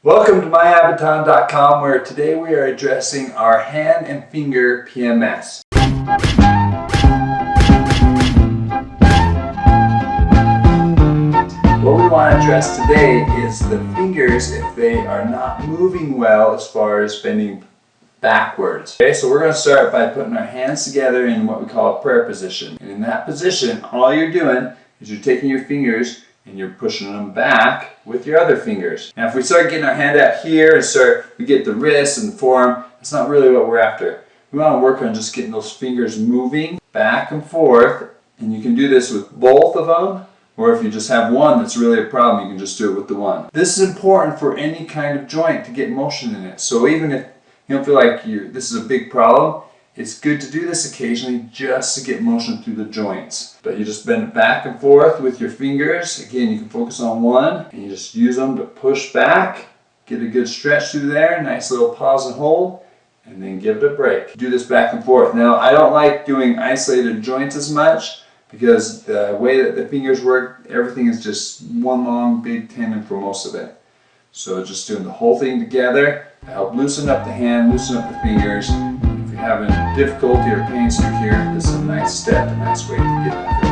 Welcome to myabaton.com, where today we are addressing our hand and finger PMS. What we want to address today is the fingers if they are not moving well as far as bending backwards. Okay, so we're going to start by putting our hands together in what we call a prayer position. And in that position, all you're doing is you're taking your fingers and you're pushing them back with your other fingers. Now if we start getting our hand out here and we get the wrist and the forearm, that's not really what we're after. We want to work on just getting those fingers moving back and forth, and you can do this with both of them, or if you just have one that's really a problem, you can just do it with the one. This is important for any kind of joint to get motion in it. So even if you don't feel like this is a big problem, it's good to do this occasionally just to get motion through the joints. But you just bend it back and forth with your fingers. Again, you can focus on one and you just use them to push back, get a good stretch through there, nice little pause and hold, and then give it a break. Do this back and forth. Now, I don't like doing isolated joints as much because the way that the fingers work, everything is just one long big tendon for most of it. So just doing the whole thing together to help loosen up the hand, loosen up the fingers. If you're having difficulty or pains through here, this is a nice step, a nice way to get that.